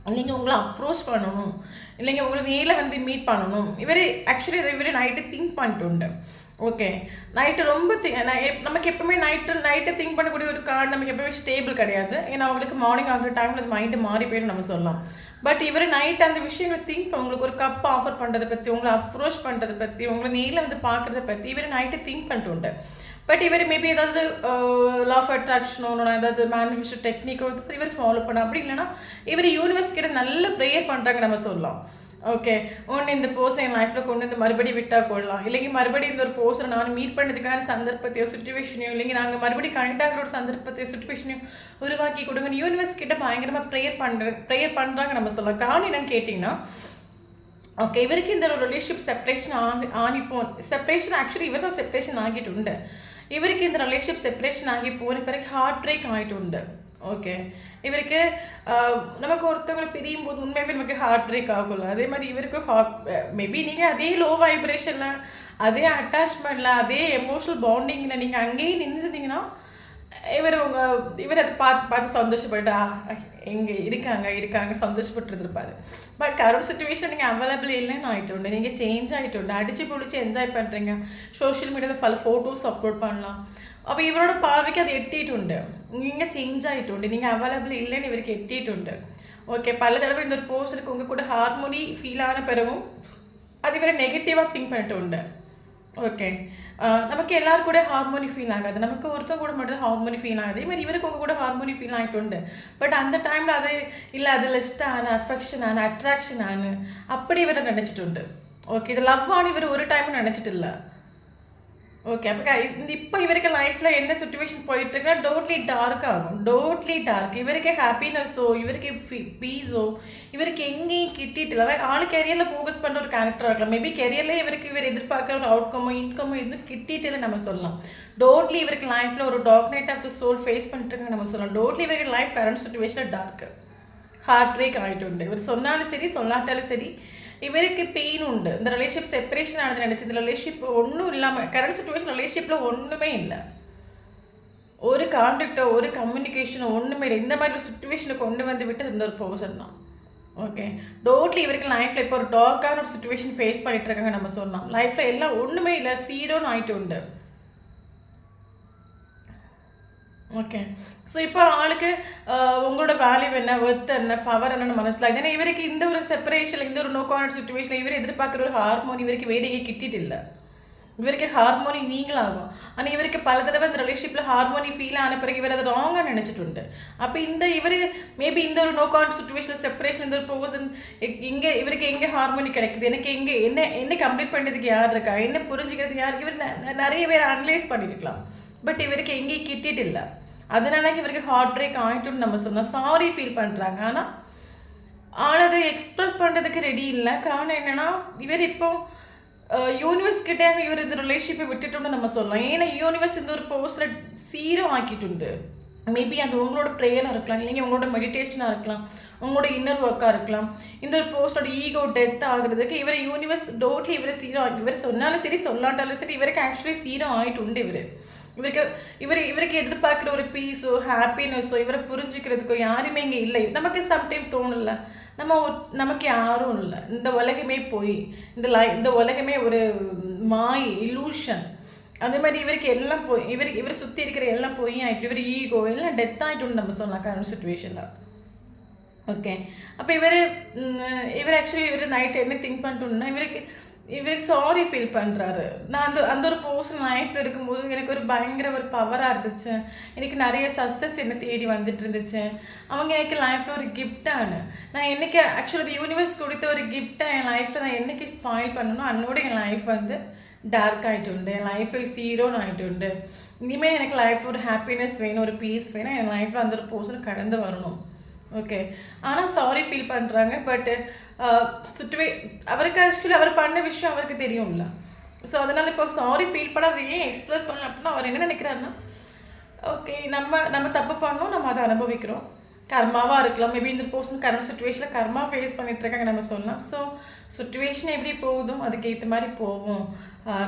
இல்லைங்க உங்களை அப்ரோச் பண்ணணும், இல்லைங்க உங்களை நேரில் வந்து மீட் பண்ணணும். இவரே நைட்டு திங்க் பண்ணிட்டு உண்டு. ஓகே, நைட்டு ரொம்ப நமக்கு எப்பவுமே நைட்டு திங்க் பண்ணக்கூடிய ஒரு கார்டு நமக்கு எப்பவுமே ஸ்டேபிள் கிடையாது, ஏன்னா அவங்களுக்கு மார்னிங் ஆகிற டைமில் அது மைண்டு மாறி போயிடும் நம்ம சொல்லலாம். பட் இவர் நைட் அந்த விஷயங்களை திங்க் உங்களுக்கு ஒரு கப் ஆஃபர் பண்ணுறதை பற்றி, உங்களை அப்ரோச் பண்ணுறதை பற்றி, உங்களை நேரில் வந்து பார்க்குறத பற்றி இவர் நைட்டு திங்க் பண்ணிட்டு உண்டு. பட் இவர் மேபி ஏதாவது லா ஆஃப் அட்ராக்ஷனோ ஏதாவது மேனிஃபெஸ்டோ டெக்னிக்கோ இவர் ஃபாலோ பண்ண, அப்படி இல்லைன்னா இவர் யூனிவர்ஸ் கிட்ட நல்ல ப்ரேயர் பண்ணுறாங்க நம்ம சொல்லலாம். ஓகே, ஒன்று இந்த பர்சன் என் லைஃப்பில் கொண்டு வந்து மறுபடியும் விட்டால் கொள்ளலாம், இல்லைங்க மறுபடியும் இந்த ஒரு பர்சனை நான் மீட் பண்ணதுக்கான சந்தர்ப்பத்தையோ சுச்சுவேஷனையோ, இல்லைங்க நாங்கள் மறுபடியும் கனெக்ட் ஆகிற ஒரு சந்தர்ப்பத்தையோ சுச்சுவேஷனையும் உருவாக்கி கொடுங்க யூனிவர்ஸ் கிட்ட பயங்கரமாக ப்ரேயர் பண்ணுறாங்க நம்ம சொல்லலாம். காரணம் என்னன்னு கேட்டிங்கன்னா, ஓகே இவருக்கு இந்த ஒரு ரிலேஷன்ஷிப் செப்பரேஷன் ஆக்சுவலி இவர் தான் செப்பரேஷன் ஆகிட்டு உண்டு. இவருக்கு இந்த ரிலேஷன்ஷிப் செப்பரேஷன் ஆகி போன பிறகு ஹார்ட் பிரேக் ஆகிட்டு உண்டு. ஓகே, இவருக்கு நமக்கு ஒருத்தவங்களை பிரியும் போது உண்மையாகவே நமக்கு ஹார்ட் பிரேக் ஆகும்ல, அதே மாதிரி இவருக்கு மேபி நீங்கள் அதே லோ வைப்ரேஷனில், அதே அட்டாச்மெண்ட்டில், அதே எமோஷனல் பாண்டிங்கில் நீங்கள் அங்கேயே நின்றுருந்தீங்கன்னா இவர் அதை பார்த்து சந்தோஷப்பட்டா எங்கே இருக்காங்க சந்தோஷப்பட்டுருப்பாரு. பட் கரண்ட் சுச்சுவேஷன் நீங்கள் அவைலபிள் இல்லைன்னு ஆகிட்டு உண்டு, நீங்கள் சேஞ்ச் ஆகிட்டு உண்டு, அடித்து பிடிச்சி என்ஜாய் பண்ணுறீங்க, சோஷியல் மீடியாவில் பல ஃபோட்டோஸ் அப்லோட் பண்ணலாம். அப்போ இவரோட பார்வைக்கு அது எட்டிட்டு உண்டு, நீங்கள் சேஞ்ச் ஆகிட்டு உண்டு, நீங்கள் அவைலபிள் இல்லைன்னு இவருக்கு எட்டிட்டு உண்டு. ஓகே, பல தடவை இந்த ஒரு பர்சனுக்கு உங்கள் கூட ஹார்மோனி ஃபீல் ஆன பிறகும் அது இவரை நெகட்டிவாக திங்க் பண்ணிட்டு உண்டு. ஓகே, நமக்கு எல்லாரும் கூட ஹார்மோனி ஃபீல் ஆகாது, நமக்கு ஒருத்தவங்க கூட மட்டும் ஹார்மோனி ஃபீல் ஆகுது, அதே மாதிரி இவருக்கு உங்கள் கூட ஹார்மோனி ஃபீல் ஆகிட்டு உண்டு. பட் அந்த டைமில் அது இல்லை, அது லிஸ்ட்டான அஃபெக்ஷன் ஆன அட்ராக்ஷன் ஆனு அப்படி இவரை நினச்சிட்டு உண்டு. ஓகே, இது லவ் ஆனு இவர் ஒரு டைமும் நினச்சிட்டு இல்லை. ஓகே, அப்போ இப்போ இவருக்கு லைஃப்பில் என்ன சுச்சுவேஷன் போயிட்டுருக்குன்னா டோட்லி டார்க் ஆகும், இவருக்கு ஹாப்பினஸோ இவருக்கு பீஸோ இவருக்கு எங்கேயும் கிட்டிட்டு இல்லை. ஆளு கெரியரில் ஃபோக்கஸ் பண்ணுற ஒரு கேரக்டராக இருக்கலாம், மேபி கெரியரில் இவர் எதிர்பார்க்குற ஒரு அவுட்கமோ இன்கமோ எதுவும் கிட்டிட்டு நம்ம சொல்லலாம். டோட்லி இவருக்கு லைஃப்பில் ஒரு dark night of the soul face பண்ணிட்டுருக்குன்னு நம்ம சொல்லலாம். டோட்லி இவருக்கு லைஃப் கரண்ட் சுச்சுவேஷனில் டார்க்கு ஹார்ட் பிரேக் ஆகிட்டு உண்டு. இவர் சொன்னாலும் சரி சொல்லாட்டாலும் சரி இவருக்கு பெயின் உண்டு. இந்த ரிலேஷன்ஷிப் செப்பரேஷன் ஆனது நினச்சி இந்த ரிலேஷன்ஷிப் ஒன்றும் இல்லாமல் கரண்ட் சுச்சுவேஷன் ரிலேஷன்ஷிப்பில் ஒன்றுமே இல்லை, ஒரு கான்டாக்டோ ஒரு கம்யூனிகேஷனோ ஒன்றுமே இல்லை. இந்த மாதிரி ஒரு சுச்சுவேஷனை கொண்டு வந்து விட்டு இந்த ஒரு பர்சன் தான். ஓகே, டோட்லி இவருக்கு லைஃப்பில் இப்போ ஒரு டார்க்கான ஒரு சுச்சுவேஷன் ஃபேஸ் பண்ணிட்டு இருக்காங்க நம்ம சொல்லலாம். லைஃப்பில் எல்லாம் ஒன்றுமே இல்லை, ஜீரோன்னு ஆகிட்டு உண்டு. ஓகே, ஸோ இப்போ ஆளுக்கு உங்களோட வேல்யூ என்ன, ஒர்த் என்ன, பவர் என்னன்னு மனசிலாகுது. ஏன்னா இவருக்கு இந்த ஒரு செப்பரேஷனில், இந்த ஒரு நோ கான்டாக்ட் சுச்சுவேஷனில் இவர் எதிர்பார்க்குற ஒரு ஹார்மோனி இவருக்கு வேலையை கிட்டிட்டு இல்லை. இவருக்கு ஹார்மோனி நீங்களாகும், ஆனால் இவருக்கு பல தடவை இந்த ரிலேஷன்ஷிப்பில் ஹார்மோனி ஃபீல் ஆன பிறகு இவர் அதை ராங்காக நினச்சிட்டு உண்டு. அப்போ மேபி இந்த ஒரு நோ கான்டாக்ட் சுச்சுவேஷனில் செப்பரேஷன் இந்த ஒரு பர்சன் இவருக்கு எங்கே ஹார்மோனி கிடைக்குது, எனக்கு என்ன கம்ப்ளீட் பண்ணுறதுக்கு யார் இருக்கா, என்ன புரிஞ்சுக்கிறதுக்கு யாருக்கு, இவர் நிறைய பேர் அனலைஸ் பண்ணியிருக்கலாம். பட் இவருக்கு எங்கேயும் கிட்டிட்டு இல்லை, அதனால இவருக்கு ஹார்ட் பிரேக் ஆகிட்டுன்னு நம்ம சொன்னோம். சாரி ஃபீல் பண்ணுறாங்க, ஆனால் அதை எக்ஸ்ப்ரெஸ் பண்ணுறதுக்கு ரெடி இல்லை. காரணம் என்னென்னா இவர் இப்போ யூனிவர்ஸ் கிட்டே இவர் இந்த ரிலேஷன்ஷிப்பை விட்டுட்டோன்னு நம்ம சொல்லலாம். ஏன்னா யூனிவர்ஸ் இந்த ஒரு பர்சனை ஜீரோ ஆக்கிட்டு. மேபி அது உங்களோட ப்ரேயராக இருக்கலாம், இல்லைங்க உங்களோட மெடிடேஷனாக இருக்கலாம், உங்களோட இன்னர் ஒர்க்காக இருக்கலாம். இந்த ஒரு பர்சனோட ஈகோ டெத் ஆகுறதுக்கு இவர் யூனிவர்ஸ் டோட்லி இவரை ஜீரோ ஆகி, இவர் சொன்னாலும் சரி சொல்லாட்டாலும் சரி இவருக்கு ஆக்சுவலி ஜீரோ ஆகிட்டு உண்டு. இவருக்கு எதிர்பார்க்குற ஒரு பீஸோ ஹாப்பினஸோ இவரை புரிஞ்சுக்கிறதுக்கோ யாருமே இங்கே இல்லை. நமக்கு சம்டைம் தோணல, நமக்கு யாரும் இல்லை, இந்த உலகமே போய் இந்த உலகமே ஒரு மாய் இல்லூஷன். அதே மாதிரி இவருக்கு எல்லாம் போய் இவர் சுற்றி இருக்கிற எல்லாம் போய் ஆகிட்டு இவர் ஈகோ எல்லாம் டெத் ஆகிட்டுன்னு நம்ம சொல்லலாம் கரண்ட் சுச்சுவேஷனில். ஓகே, அப்போ இவர் ஆக்சுவலி நைட் என்ன திங்க் பண்ணிட்டோம்னா இவருக்கு சாரி ஃபீல் பண்ணுறாரு. நான் அந்த ஒரு பர்சன் லைஃப்பில் இருக்கும்போது எனக்கு ஒரு பயங்கர ஒரு பவராக இருந்துச்சு, எனக்கு நிறைய சக்ஸஸ் என்னை தேடி வந்துட்டு இருந்துச்சு, அவங்க எனக்கு லைஃப்பில் ஒரு கிஃப்டானு நான் என்றைக்கு ஆக்சுவலி யூனிவர்ஸ் கொடுத்த ஒரு கிஃப்டை என் லைஃப்பில் நான் என்றைக்கு ஸ்பாயில் பண்ணணும் அன்னோட என் லைஃப் டார்க் ஆகிட்டு என் லைஃபை ஜீரோன்னு ஆகிட்டு இனிமேல் எனக்கு லைஃப்பில் ஒரு ஹாப்பினஸ் வேணும், ஒரு பீஸ் வேணும், என் லைஃப்பில் அந்த ஒரு பர்சன் கடந்து வரணும். ஓகே, ஆனால் சாரி ஃபீல் பண்ணுறாங்க. பட்டு அவருக்கு ஆக்சுவலி அவர் பண்ண விஷயம் அவருக்கு தெரியும்ல. ஸோ அதனால் இப்போ சாரி ஃபீல் பண்ண அதை ஏன் எக்ஸ்பிரஸ் பண்ணல அப்படின்னா அவர் என்ன நினைக்கிறாருன்னா, ஓகே நம்ம தப்பு பண்ணோம், நம்ம அதை அனுபவிக்கிறோம், கர்மாவாக இருக்கலாம். மேபி இந்த பர்சன் கரண்ட் சுச்சுவேஷனில் கர்மா ஃபேஸ் பண்ணிகிட்ருக்காங்க நம்ம சொல்லலாம். ஸோ சுச்சுவேஷன் எப்படி போகுதோ அதுக்கு ஏற்ற மாதிரி போவோம்.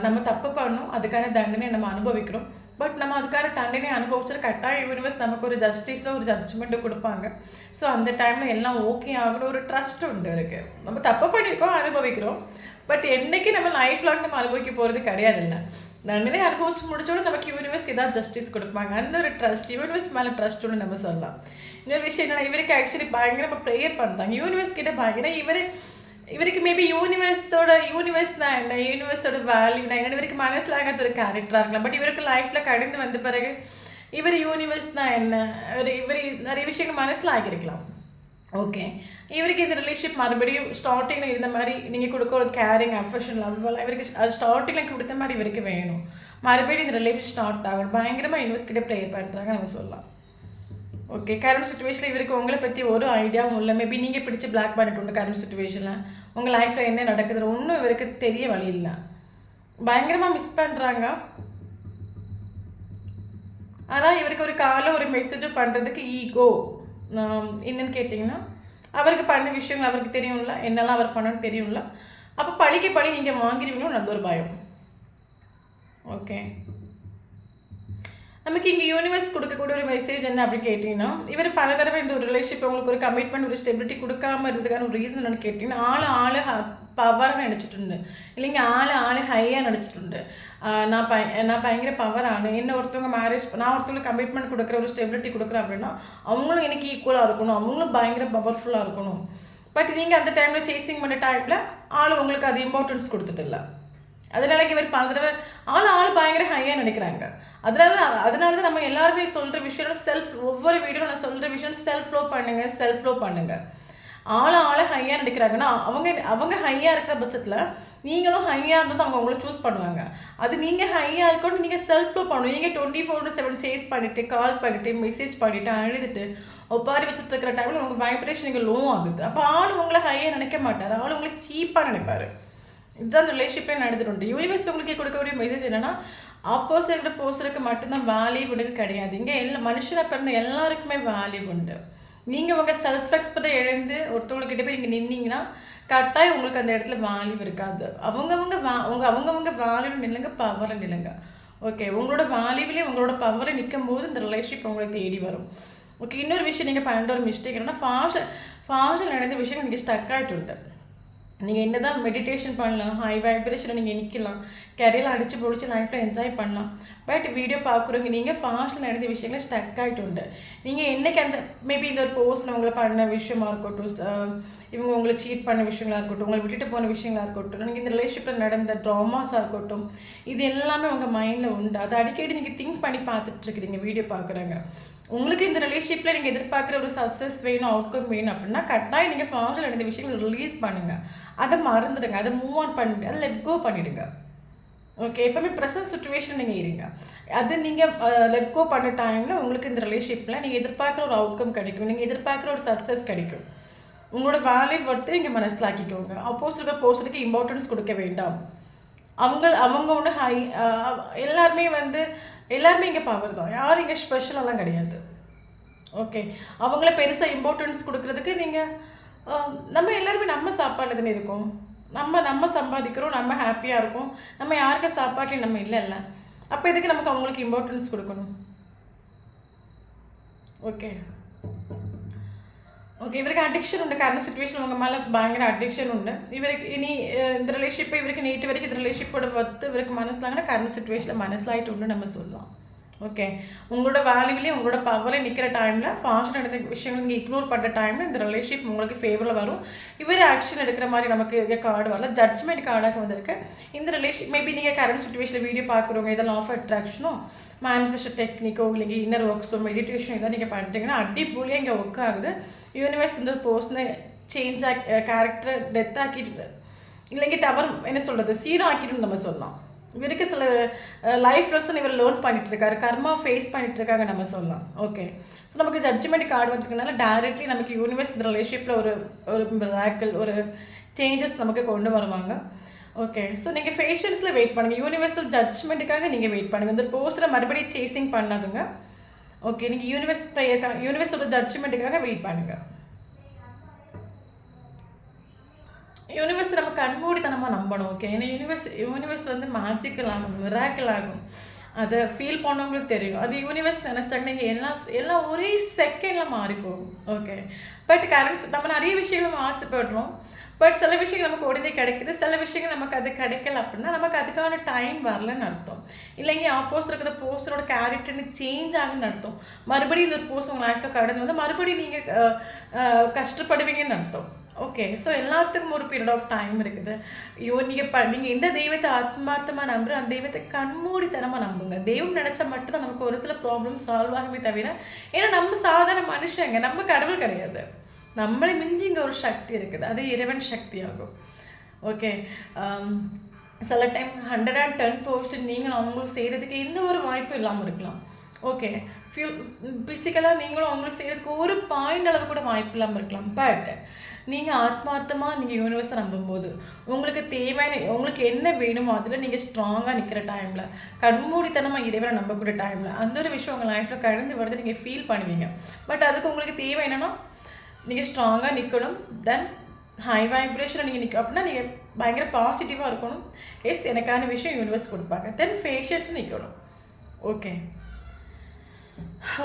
நம்ம தப்பு பண்ணோம், அதுக்கான தண்டனை நம்ம அனுபவிக்கிறோம். பட் நம்ம அதுக்கான தண்டனை அனுபவிச்சுட்டு கட்டாயம் யூனிவர்ஸ் நமக்கு ஒரு ஜஸ்டிஸோ ஒரு ஜட்ஜ்மெண்ட்டோ கொடுப்பாங்க. ஸோ அந்த டைமில் எல்லாம் ஓகே ஆகணும் ஒரு ட்ரஸ்ட் உண்டு இருக்குது. நம்ம தப்பு பண்ணியிருக்கோம், அனுபவிக்கிறோம். பட் என்றைக்கு நம்ம லைஃப் லாங் நம்ம அனுபவிக்க போகிறது கிடையாது. இல்லை, தண்டனை அனுபவிச்சு முடிச்சோட நமக்கு யூனிவர்ஸ் ஏதாவது ஜஸ்டிஸ் கொடுப்பாங்க. அந்த ஒரு ட்ரஸ்ட் யூனிவர்ஸ் மேலே ட்ரஸ்ட் ஒன்று நம்ம சொல்லலாம். இன்னொரு விஷயம் என்னன்னா, இவருக்கு ஆக்சுவலி பயங்கரமாக ப்ரேயர் பண்ணுறாங்க யூனிவர்ஸ் கிட்ட. பயங்கர இவருக்கு மேபி யூனிவர்ஸ் தான் என்ன, யூனிவர்ஸோட வேல்யூ நான் என்ன இவருக்கு மனசில் ஆகிறது ஒரு கேரக்டராக இருக்கலாம். பட் இவருக்கு லைஃப்பில் கடந்து வந்த பிறகு இவர் யூனிவர்ஸ் தான் என்ன, இவர் நிறைய விஷயங்கள் மனசில் ஆகியிருக்கலாம். ஓகே, இவருக்கு இந்த ரிலேஷன்ஷிப் மறுபடியும் ஸ்டார்டிங்கில் இருந்த மாதிரி நீங்கள் கொடுக்க ஒரு கேரிங் அஃபெக்ஷன் லவ்வெல்லாம் இவருக்கு அது ஸ்டார்டிங்கில் கொடுத்த மாதிரி இவருக்கு வேணும். மறுபடியும் இந்த ரிலேஷன் ஸ்டார்ட் ஆகணும். பயங்கரமாக யூனிவர்ஸ் கிட்டே ப்ரே பண்ணுறாங்க நம்ம சொல்லலாம். ஓகே, கரண்ட் சுச்சுவேஷனில் இவருக்கு உங்களை பற்றி ஒரு ஐடியாவும் இல்லை. மேபி நீங்கள் பிடிச்சி பிளாக் பண்ணிட்டு கரண்ட் சுச்சுவேஷனில் உங்கள் லைஃப்பில் என்ன நடக்குது ஒன்றும் இவருக்கு தெரிய வழி இல்லை. பயங்கரமாக மிஸ் பண்ணுறாங்க. ஆனால் இவருக்கு ஒரு காலம் ஒரு மெசேஜும் பண்ணுறதுக்கு ஈகோ என்னன்னு கேட்டிங்கன்னா, அவருக்கு பண்ண விஷயங்கள் அவருக்கு தெரியும்ல, என்னெல்லாம் அவர் பண்ணணும்னு தெரியும்ல. அப்போ பழி நீங்கள் வாங்கிடுவீங்கன்னு நல்ல ஒரு பயம். ஓகே, நமக்கு இங்கே யூனிவர்ஸ் கொடுக்கக்கூடிய ஒரு மெசேஜ் என்ன அப்படின்னு கேட்டிங்கன்னா, இவர் பல தடவை இந்த ஒரு ரிலேஷன்ஷிப் உங்களுக்கு ஒரு கமிட்மெண்ட் ஒரு ஸ்டெபிலிட்டி கொடுக்காம இருந்ததுக்கான ஒரு ரீசன் என்னன்னு கேட்டிங்கன்னா, ஆள் பவராக நினச்சிட்டு இல்லைங்க, ஆள் ஹையாக நினச்சிட்டு நான் பயங்கர பவரானு என்ன ஒருத்தவங்க நான் ஒருத்தவங்களுக்கு கமிட்மெண்ட் கொடுக்குற ஒரு ஸ்டெபிலிட்டி கொடுக்குறேன் அப்படின்னா அவங்களும் எனக்கு ஈக்குவலாக இருக்கணும், அவங்களும் பயங்கர பவர்ஃபுல்லாக இருக்கணும். பட் நீங்கள் அந்த டைமில் சேசிங் பண்ண டைமில் உங்களுக்கு அது இம்பார்ட்டன்ஸ் கொடுத்துட்டு இல்லை. அதனால இவர் பல தடவை ஆள் பயங்கர ஹையாக நினைக்கிறாங்க. அதனால தான் நம்ம எல்லாருமே சொல்கிற விஷயம் ஒவ்வொரு வீடியோவில் நான் சொல்கிற விஷயம் செல்ஃப் லோ பண்ணுங்கள். ஆளை ஹையாக நினைக்கிறாங்கன்னா அவங்க ஹையாக இருக்கிற பட்சத்தில் நீங்களும் ஹையாக இருந்தால் அவங்க உங்களை சூஸ் பண்ணுவாங்க. அது நீங்கள் ஹையாக இருக்கணும், நீங்கள் செல்ஃப் லோ பண்ணணும். நீங்கள் 24/7 சேஸ் பண்ணிவிட்டு கால் பண்ணிவிட்டு மெசேஜ் பண்ணிவிட்டு அழுதுட்டு ஒப்பாரி வச்சுட்டு இருக்கிற டைமில் உங்கள் வைப்ரேஷன் நீங்கள் லோ ஆகுது. அப்போ உங்களை ஹையாக நினைக்க மாட்டார், உங்களை சீப்பாக நினைப்பார். இதுதான் ரிலேஷன்ஷிப்பே நடந்துட்டு. யூனிவர்ஸ் உங்களுக்கு கொடுக்கக்கூடிய மெசேஜ் என்னென்னா, ஆப்போசிட் பர்சனுக்கு மட்டும்தான் வேல்யூ உண்டுன்னு கிடையாது. இங்கே மனுஷனை பிறந்த எல்லாருக்குமே வேல்யூ உண்டு. நீங்கள் உங்கள் செல்ஃப் ரெஸ்பெக்டை இழந்து ஒருத்தவங்கக்கிட்ட போய் நீங்கள் நின்னீங்கன்னா கட்டாயம் உங்களுக்கு அந்த இடத்துல வேல்யூ இருக்காது. அவங்கவுங்க வேல்யூ நில்லுங்க, பவரை நில்லுங்க. ஓகே, உங்களோட வேல்யூவிலே உங்களோட பவரை நிற்கும் போது இந்த ரிலேஷன்ஷிப் உங்களை தேடி வரும். ஓகே, இன்னொரு விஷயம் நீங்கள் பண்ணுற ஒரு மிஸ்டேக் என்னன்னா, ஃபாஸ்ட் நடந்த விஷயம் நீங்கள் ஸ்டக் ஆகிட்டு. நீங்கள் என்ன தான் மெடிடேஷன் பண்ணலாம், ஹை வைப்ரேஷனில் நீங்கள் நிற்கலாம், கரையில் அடித்து பொழிச்சு லைஃப்பில் என்ஜாய் பண்ணலாம். பட் வீடியோ பார்க்குறவங்க நீங்கள் ஃபாஸ்ட்டில் நடந்த விஷயங்கள் ஸ்டக் ஆகிட்டு. நீங்கள் என்றைக்கு அந்த மேபி இந்த ஒரு பர்சன் உங்களை பண்ண விஷயமா இருக்கட்டும், இவங்க உங்களை சீட் பண்ண விஷயங்களாக இருக்கட்டும், உங்களை விட்டுட்டு போன விஷயங்களாக இருக்கட்டும், நீங்கள் இந்த ரிலேஷன்ஷிப்பில் நடந்த ட்ராமாஸாக இருக்கட்டும், இது எல்லாமே உங்கள் மைண்டில் உண்டு. அதை அடிக்கடி நீங்கள் திங்க் பண்ணி பார்த்துட்ருக்குறீங்க, வீடியோ பார்க்குறாங்க. உங்களுக்கு இந்த ரிலேஷன்ஷிப்பில் நீங்கள் எதிர்பார்க்குற ஒரு சக்ஸஸ் வேணும், அவுட்கம் வேணும் அப்படின்னா கட்டாயம் நீங்கள் ஃபாஸ்ட்டில் நடந்த விஷயங்கள் ரிலீஸ் பண்ணுங்கள். அதை மறந்துடுங்க, அதை மூவ் ஆன் பண்ணிவிட்டு அதை லெட் கோ பண்ணிவிடுங்க. ஓகே, எப்போவுமே ப்ரெசன்ட் சுச்சுவேஷன் நீங்கள் இருங்க. அது நீங்கள் லெட் கோ பண்ண டைமில் உங்களுக்கு இந்த ரிலேஷன்ஷிப்பில் நீங்கள் எதிர்பார்க்குற ஒரு அவுட்கம் கிடைக்கும், நீங்கள் எதிர்பார்க்குற ஒரு சக்ஸஸ் கிடைக்கும். உங்களோட வேல்யூ பொறுத்து நீங்கள் மனசில் ஆக்கிக்கோங்க. ஆப்போசிட் பர்சனுக்கு இம்பார்ட்டன்ஸ் கொடுக்க வேண்டாம். அவங்க ஒன்று ஹை எல்லாருமே இங்கே பவர் தான், யாரும் இங்கே ஸ்பெஷலெல்லாம் கிடையாது. ஓகே, அவங்கள பெருசாக இம்பார்ட்டன்ஸ் கொடுக்குறதுக்கு நீங்கள் நம்ம எல்லாருமே நம்ம சாப்பாடு தானே இருக்கோம், நம்ம சம்பாதிக்கிறோம், நம்ம ஹாப்பியாக இருக்கோம், நம்ம யாருக்கு சாப்பாட்லையும் நம்ம இல்லைல்ல. அப்போ எதுக்கு நமக்கு அவங்களுக்கு இம்பார்ட்டன்ஸ் கொடுக்கணும்? ஓகே, ഓക്കെ, ഇവർക്ക് അഡിക്ഷൻ ഉണ്ട്. കാരണം സിറ്റുവേഷൻ നോക്കുമ്പോൾ ഭയങ്കര അഡിക്ഷൻ ഉണ്ട് ഇവർക്ക്. ഇനി இந்த ரிலேஷிப் இவருக்கு நேற்று வரைக்கும் இந்த ரிலேஷிப்போட ஒத்து இவருக்கு மனசிலாங்கன்னா கரண்ட் சுச்சுவேஷனில் மனசிலாயிட்டு உண்டு நம்ம சொல்லலாம். ஓகே, உங்களோட வேல்யூவிலையும் உங்களோட பவரில் நிற்கிற டைமில் ஃபாஸ்ட் நடந்த விஷயங்கள் நீங்கள் இக்னோர் பண்ணுற டைமில் இந்த ரிலேஷிப் உங்களுக்கு ஃபேவரில் வரும். இவர் ஆக்ஷன் எடுக்கிற மாதிரி நமக்கு கார்டு வரல, ஜட்ஜ்மெண்ட் கார்டாக வந்திருக்கு. இந்த ரிலேஷிப் மேபி நீங்கள் கரண்ட் சுச்சுவேஷனில் வீடியோ பார்க்குறவங்க இதெல்லாம் ஆஃப் அட்ராக்ஷனோ மேனிஃபெஸ்ட் டெக்னிக்கோ இல்லைங்க இன்னர் ஒர்க்ஸோ மெடிடேஷன் இதான் நீங்கள் பண்ணுறீங்கன்னா அடிப்பொலியாக இங்கே ஒர்க் ஆகுது. யூனிவர்ஸ் இந்த ஒரு பர்சனை சேஞ்ச் கேரக்டரை டெத் ஆக்கிட்டு இல்லைங்க டவர் என்ன சொல்கிறது சீரோ ஆக்கிட்டு நம்ம சொல்லலாம். இவருக்கு சில லைஃப் லெசன் இவர் லேர்ன் பண்ணிட்டு இருக்காரு, கர்மா ஃபேஸ் பண்ணிட்டு இருக்காங்க நம்ம சொல்லலாம். ஓகே, ஸோ நமக்கு ஜட்ஜ்மெண்ட் கார்டு வந்துருக்கனால டைரக்ட்லி நமக்கு யூனிவர்ஸ் இந்த ரிலேஷிப்பில் ஒரு மிராக்கிள் ஒரு சேஞ்சஸ் நமக்கு கொண்டு வருவாங்க. ஓகே, ஸோ நீங்கள் ஃபேஷன்ஸில் வெயிட் பண்ணுங்கள். யூனிவர்சல் ஜட்ஜ்மெண்ட்டுக்காக நீங்கள் வெயிட் பண்ணுங்கள். இந்த போஸ்ட்டில் மறுபடியும் சேசிங் பண்ணாதுங்க. ஓகே, நீங்கள் யூனிவர்ஸோட ஜட்ஜ்மெண்ட்டுக்காக வெயிட் பண்ணுங்கள். யூனிவர்ஸ் நம்ம கண்மூடித்தனமாக நம்பணும். ஓகே, ஏன்னா யூனிவர்ஸ் வந்து மேஜிக்கல் ஆகும், மிராக்கிள் ஆகும். அதை ஃபீல் பண்ணவங்களுக்கு தெரியும். அது யூனிவர்ஸ் நினச்சாங்கன்னா எல்லாம் ஒரே செகண்டில் மாறி போகும். ஓகே, பட் கரண்ட்ஸ் நம்ம நிறைய விஷயங்கள் நம்ம ஆசைப்படுறோம். பட் சில விஷயங்கள் நமக்கு உடனே கிடைக்குது, சில விஷயங்கள் நமக்கு அது கிடைக்கல அப்படின்னா நமக்கு அதுக்கான டைம் வரலன்னு அர்த்தம். இல்லைங்க ஆப்போசிட் இருக்கிற போஸ்டரோட கேரக்டர்னு சேஞ்ச் ஆகுன்னு அர்த்தம். மறுபடியும் இந்த ஒரு போஸ்ட் உங்கள் லைஃப்பில் கடந்து வந்து மறுபடியும் நீங்கள் கஷ்டப்படுவீங்கன்னு அர்த்தம். ஓகே, ஸோ எல்லாத்துக்கும் ஒரு பீரியட் ஆஃப் டைம் இருக்குது. நீங்கள் எந்த தெய்வத்தை ஆத்மார்த்தமாக நம்புற அந்த தெய்வத்தை கண்மூடித்தனமாக நம்புங்க. தெய்வம் நினச்சா மட்டும்தான் நமக்கு ஒரு சில ப்ராப்ளம் சால்வ் ஆகுமே தவிர, ஏன்னா நம்ம சாதாரண மனுஷங்க, நம்ம கடவுள் கிடையாது. நம்மளை மிஞ்சி இங்கே ஒரு சக்தி இருக்குது, அது இறைவன் சக்தி ஆகும். ஓகே, சில டைம் 110% நீங்கள் அவங்களுக்கு செய்கிறதுக்கு எந்த ஒரு வாய்ப்பும் இல்லாமல் இருக்கலாம். ஓகே, ஃபிசிக்கலாக நீங்களும் அவங்களுக்கு செய்கிறதுக்கு ஒரு பாயிண்ட் அளவு கூட வாய்ப்பு இல்லாமல் இருக்கலாம். பட் நீங்கள் ஆத்மார்த்தமாக நீங்கள் யூனிவர்ஸை நம்பும்போது உங்களுக்கு தேவையான உங்களுக்கு என்ன வேணுமோ அதில் நீங்கள் ஸ்ட்ராங்காக நிற்கிற டைமில் கண்மூடித்தனமாக இறைவனை நம்பக்கூடிய டைமில் அந்த ஒரு விஷயம் உங்கள் லைஃப்பில் கடந்து வருது நீங்கள் ஃபீல் பண்ணுவீங்க. பட் அதுக்கு உங்களுக்கு தேவை என்னென்னா நீங்கள் ஸ்ட்ராங்காக நிற்கணும். தென் ஹை வைப்ரேஷனை நீங்கள் நிற்க அப்படின்னா நீங்கள் பயங்கர பாசிட்டிவாக இருக்கணும். எஸ், எனக்கான விஷயம் யூனிவர்ஸ் கொடுப்பாங்க. தென் ஃபேஷியல்ஸ் நிற்கணும். ஓகே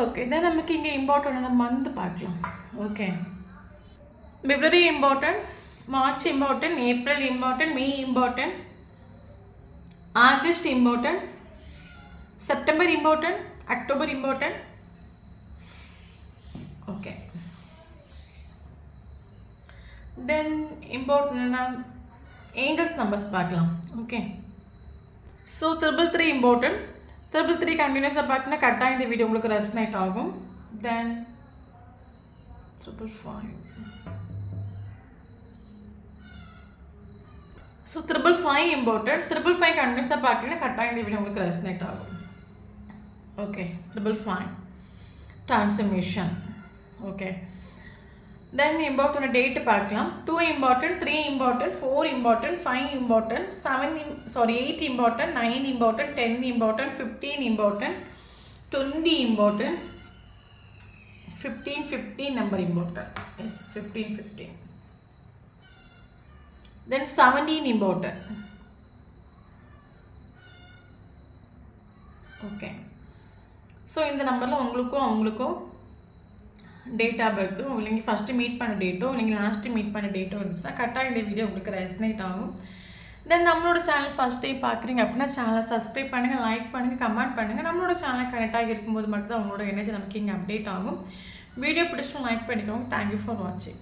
ஓகே தென் நமக்கு இங்கே இம்பார்ட்டண்டான மந்த் பார்க்கலாம். Okay, February important, March important, April important, May important, August important, September important, October important. Okay, then இம்பார்ட்டன்ட்னா ஏஞ்சல்ஸ் நம்பர்ஸ் பார்க்கலாம். Okay, so 333 important. 333 கண்டினியூஸாக பார்த்தினா கரெக்டாக இந்த வீடியோ உங்களுக்கு ரெஸ்னேட் ஆகும். தென் 555. So 555 important. 555 கண்டினியூஸாக பார்க்குறீங்கன்னா கரெக்டாக இந்த வீடியோ உங்களுக்கு ரெஸ்னேட் ஆகும். Okay, 555 transformation. Okay, then important date பார்க்கலாம். 2 important, 3 important, 4 important, 5 important, 8 important, 9 important, 10 important, 15 important, 20 important, 15 number important. Yes, 15. Then 17 important. Okay, so இந்த நம்பரில் உங்களுக்கும் அவங்களுக்கும் டேட் ஆஃப் பர்த்தோ இல்லைங்க ஃபஸ்ட்டு மீட் பண்ண டேட்டோ இல்லைங்க லாஸ்ட்டு மீட் பண்ண டேட்டோ இருந்துச்சுன்னா கரெக்டாக இந்த வீடியோ உங்களுக்கு ரெசனேட் ஆகும். தென் நம்மளோட சேனல் ஃபஸ்ட் டைம் பார்க்குறீங்க அப்படின்னா சேனலை சப்ஸ்கிரைப் பண்ணுங்கள், லைக் பண்ணுங்கள், கமெண்ட் பண்ணுங்கள். நம்மளோட சேனல் கனெக்டாக இருக்கும்போது மட்டும் தான் அவங்களோட எனர்ஜி நமக்கு இங்கே அப்டேட் ஆகும். வீடியோ பிடிச்சும் லைக் பண்ணிக்கோங்க. தேங்க்யூ ஃபார் வாட்சிங்.